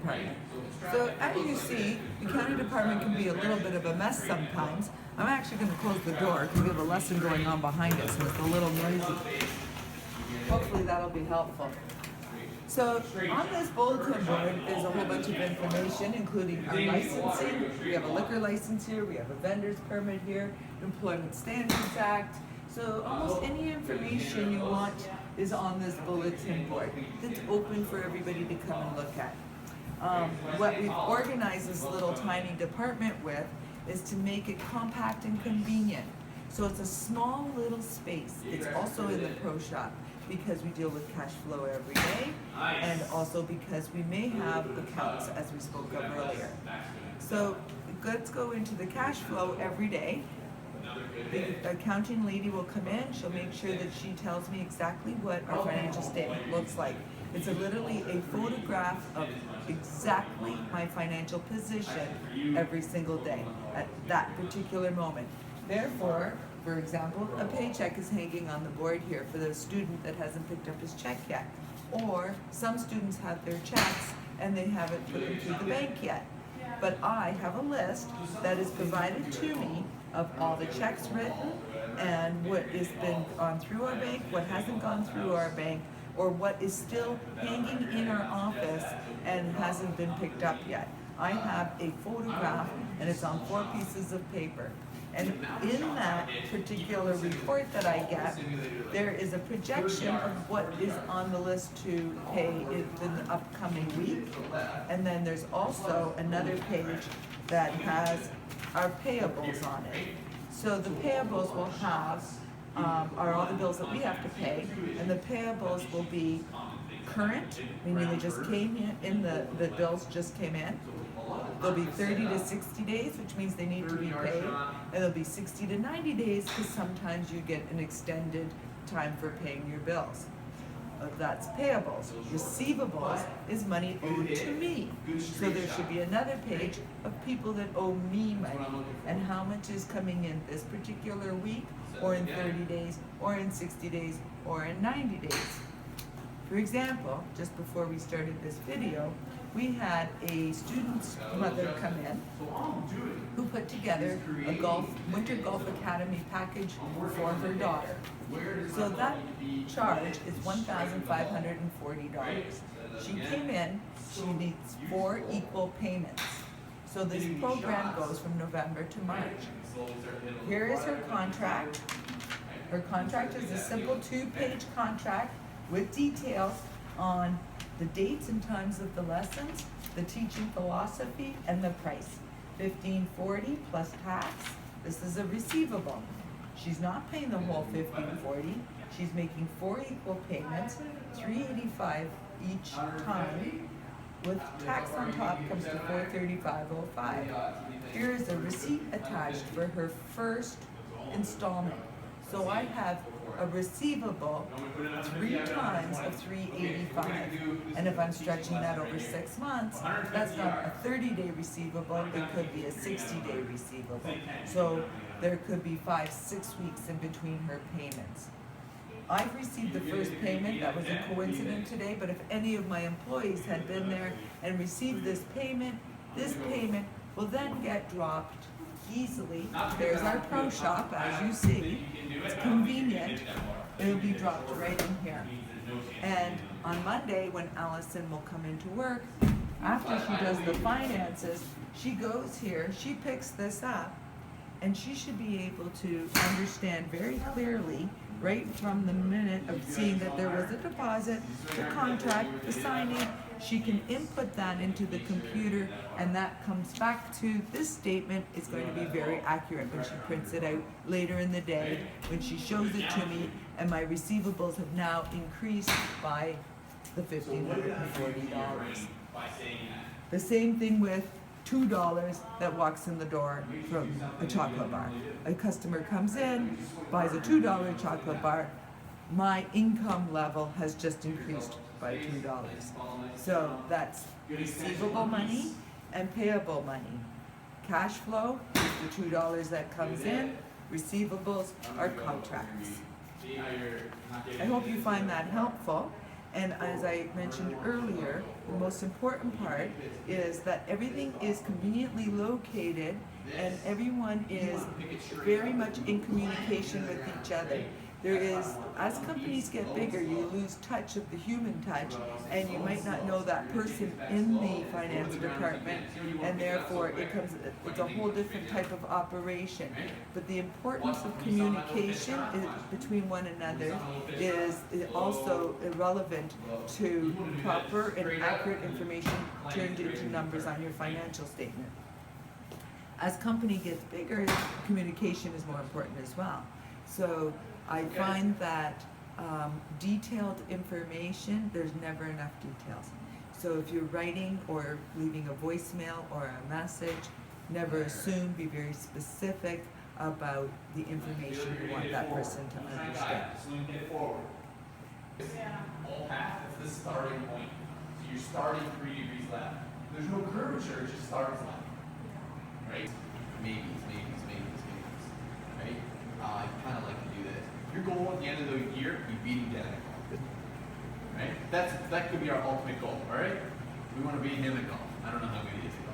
department. So as you see, the accounting department can be a little bit of a mess sometimes. I'm actually going to close the door because we have a lesson going on behind us and it's a little noisy. Hopefully that'll be helpful. So on this bulletin board is a whole bunch of information, including our licensing. We have a liquor license here, we have a vendor's permit here, Employment Standards Act. So almost any information you want is on this bulletin board. It's open for everybody to come and look at. What we've organized this little tiny department with is to make it compact and convenient. So it's a small little space. It's also in the pro shop because we deal with cash flow every day, and also because we may have accounts, as we spoke of earlier. So let's go into the cash flow every day. The accounting lady will come in, she'll make sure that she tells me exactly what our financial statement looks like. It's literally a photograph of exactly my financial position every single day at that particular moment. Therefore, for example, a paycheck is hanging on the board here for the student that hasn't picked up his check yet. Or some students have their checks and they haven't put them through the bank yet. But I have a list that is provided to me of all the checks written and what has been gone through our bank, what hasn't gone through our bank, or what is still hanging in our office and hasn't been picked up yet. I have a photograph and it's on 4 pieces of paper. And in that particular report that I get, there is a projection of what is on the list to pay in the upcoming week. And then there's also another page that has our payables on it. So the payables will have are all the bills that we have to pay, and the payables will be current, meaning they just came in, the bills just came in. There'll be 30 to 60 days, which means they need to be paid, and there'll be 60 to 90 days because sometimes you get an extended time for paying your bills. That's payables. Receivables is money owed to me. So there should be another page of people that owe me money and how much is coming in this particular week, or in 30 days, or in 60 days, or in 90 days. For example, just before we started this video, we had a student's mother come in who put together a Winter Golf Academy package for her daughter. So that charge is $1,540. She came in, she needs 4 equal payments. So this program goes from November to March. Here is her contract. Her contract is a simple 2-page contract with details on the dates and times of the lessons, the teaching philosophy, and the price. $1,540 plus tax. This is a receivable. She's not paying the whole $1,540. She's making 4 equal payments, $385 each time. With tax on top comes to $435.05. Here is a receipt attached for her first installment. So I have a receivable 3 times of $385. And if I'm stretching that over 6 months, that's not a 30-day receivable, it could be a 60-day receivable. So there could be 5-6 weeks in between her payments. I've received the first payment. That was a coincidence today, but if any of my employees had been there and received this payment will then get dropped easily. There's our pro shop, as you see. It's convenient. It'll be dropped right in here. And on Monday, when Allison will come into work, after she does the finances, she goes here, she picks this up, and she should be able to understand very clearly right from the minute of seeing that there was a deposit, the contract, the signing. She can input that into the computer, and that comes back to this statement. It's going to be very accurate when she prints it out later in the day, when she shows it to me, and my receivables have now increased by the $1,540. The same thing with $2 that walks in the door from a chocolate bar. A customer comes in, buys a $2 chocolate bar, my income level has just increased by $2. So that's receivable money and payable money. Cash flow is the $2 that comes in, receivables are contracts. I hope you find that helpful. And as I mentioned earlier, the most important part is that everything is conveniently located and everyone is very much in communication with each other. There is, as companies get bigger, you lose touch of the human touch, and you might not know that person in the finance department, and therefore it's a whole different type of operation. But the importance of communication between one another is also relevant to proper and accurate information turned into numbers on your financial statement. As company gets bigger, communication is more important as well. So I find that detailed information, there's never enough details. So if you're writing or leaving a voicemail or a message, never assume, be very specific about the information you want that person to understand. All half is the starting point. So you're starting 3 degrees left. There's no curvature, it just starts left. Right? Maybes. Right? I kind of like to do this. Your goal at the end of the year, be beating Delia. Right? That could be our ultimate goal, alright? We want to beat him at golf. I don't know how good he is at golf.